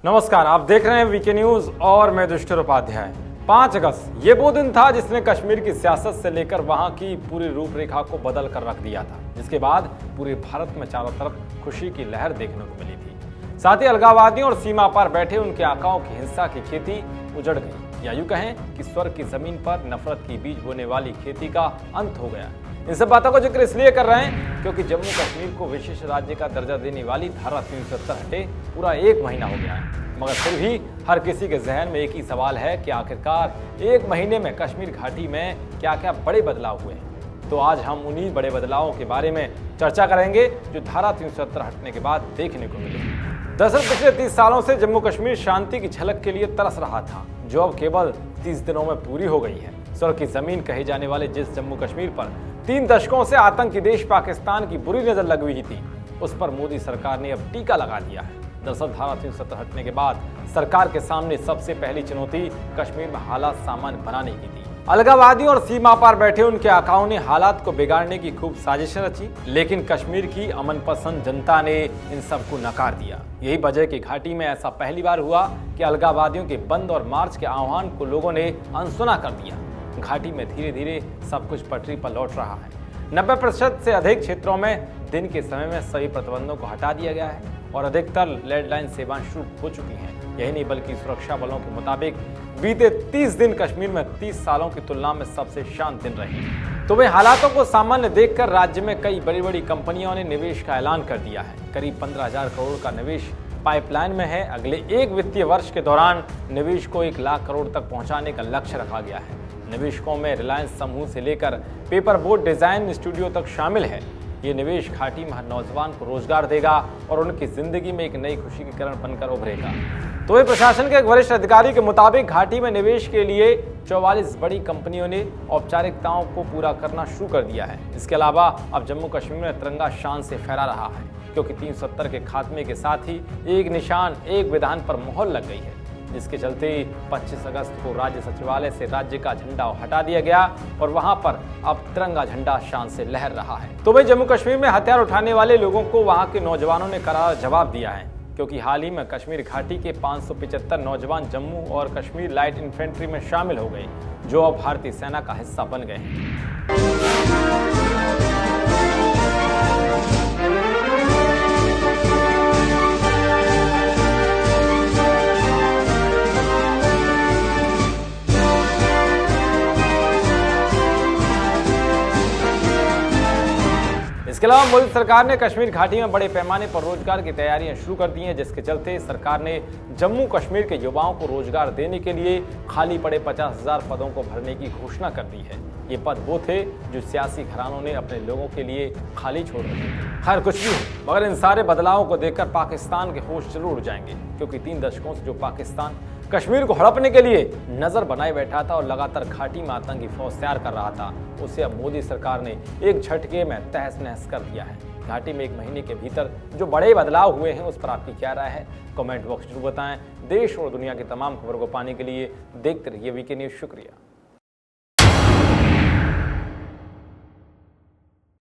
नमस्कार, आप देख रहे हैं वीके न्यूज और मैं दुष्टर उपाध्याय। 5 अगस्त ये वो दिन था जिसने कश्मीर की सियासत से लेकर वहां की पूरी रूपरेखा को बदल कर रख दिया था, जिसके बाद पूरे भारत में चारों तरफ खुशी की लहर देखने को मिली थी। साथ ही अलगाववादियों और सीमा पार बैठे उनके आकाओं की हिंसा की खेती उजड़ गई, या यूं कहें कि स्वर्ग की जमीन पर नफरत की बीज बोने वाली खेती का अंत हो गया। इन सब बातों का जिक्र इसलिए कर रहे हैं क्योंकि जम्मू कश्मीर को विशेष राज्य का दर्जा देने वाली धारा 370 हटे पूरा 1 महीना हो गया है, मगर फिर भी हर किसी के जहन में एक ही सवाल है कि आखिरकार 1 महीने में कश्मीर घाटी में क्या क्या बड़े बदलाव हुए हैं। तो आज हम उन्हीं बड़े बदलावों के बारे में चर्चा करेंगे जो धारा 370 हटने के बाद देखने को मिले। दरअसल पिछले 30 सालों से जम्मू कश्मीर शांति की झलक के लिए तरस रहा था, जो अब केवल 30 दिनों में पूरी हो गई है। स्वर्ग की जमीन कहे जाने वाले जिस जम्मू कश्मीर पर 3 दशकों से आतंकी देश पाकिस्तान की बुरी नजर लगी हुई थी, उस पर मोदी सरकार ने अब टीका लगा दिया है। दरअसल धारा 370 हटने के बाद सरकार के सामने सबसे पहली चुनौती कश्मीर में हालात सामान्य बनाने की थी। अलगाववादियों और सीमा पार बैठे उनके आकाओं ने हालात को बिगाड़ने की खूब साजिशें रची, लेकिन कश्मीर की अमन पसंद जनता ने इन सबको नकार दिया। यही वजह की घाटी में ऐसा पहली बार हुआ कि अलगाववादियों के बंद और मार्च के आह्वान को लोगों ने अनसुना कर दिया। घाटी में धीरे धीरे सब कुछ पटरी पर लौट रहा है। 90% से अधिक क्षेत्रों में दिन के समय में सभी प्रतिबंधों को हटा दिया गया है और अधिकतर लैंडलाइन सेवाएं शुरू हो चुकी हैं। यही नहीं बल्कि सुरक्षा बलों के मुताबिक बीते 30 दिन कश्मीर में 30 सालों की तुलना में सबसे शांत दिन रहे। तो वे हालातों को सामान्य देखकर राज्य में कई बड़ी बड़ी कंपनियों ने निवेश का ऐलान कर दिया है। करीब 15,000 करोड़ का निवेश पाइपलाइन में है। अगले 1 वित्तीय वर्ष के दौरान निवेश को 1 लाख करोड़ तक पहुंचाने का लक्ष्य रखा गया है। निवेशकों में रिलायंस समूह से लेकर पेपर बोट डिजाइन स्टूडियो तक शामिल है। ये निवेश घाटी में हर नौजवान को रोजगार देगा और उनकी जिंदगी में एक नई खुशी की किरण बनकर उभरेगा। तो वे प्रशासन के एक वरिष्ठ अधिकारी के मुताबिक घाटी में निवेश के लिए 44 बड़ी कंपनियों ने औपचारिकताओं को पूरा करना शुरू कर दिया है। इसके अलावा अब जम्मू कश्मीर में तिरंगा शान से फहरा रहा है, क्योंकि 370 के खात्मे के साथ ही एक निशान एक विधान पर मोहर लग गई है, जिसके चलते 25 अगस्त को राज्य सचिवालय से राज्य का झंडा हटा दिया गया और वहां पर अब तिरंगा झंडा शान से लहर रहा है। तो भाई जम्मू कश्मीर में हथियार उठाने वाले लोगों को वहां के नौजवानों ने करारा जवाब दिया है, क्योंकि हाल ही में कश्मीर घाटी के 575 नौजवान जम्मू और कश्मीर लाइट इन्फेंट्री में शामिल हो गए, जो अब भारतीय सेना का हिस्सा बन गए हैं। इसके अलावा मोदी सरकार ने कश्मीर घाटी में बड़े पैमाने पर रोजगार की तैयारियां शुरू कर दी हैं, जिसके चलते सरकार ने जम्मू कश्मीर के युवाओं को रोजगार देने के लिए खाली पड़े 50,000 पदों को भरने की घोषणा कर दी है। ये पद वो थे जो सियासी घरानों ने अपने लोगों के लिए खाली छोड़ रखे थे। खैर कुछ भी हो, मगर इन सारे बदलावों को देखकर पाकिस्तान के होश जरूर उड़ जाएंगे, क्योंकि 3 दशकों से जो पाकिस्तान कश्मीर को हड़पने के लिए नजर बनाए बैठा था और लगातार घाटी में आतंकी फौज तैयार कर रहा था, उसे अब मोदी सरकार ने एक झटके में तहस नहस कर दिया है। घाटी में 1 महीने के भीतर जो बड़े बदलाव हुए हैं, उस पर आपकी क्या राय है? कमेंट बॉक्स जरूर बताएं। देश और दुनिया की तमाम खबरों को पाने के लिए देखते रहिए वीके न्यूज। शुक्रिया।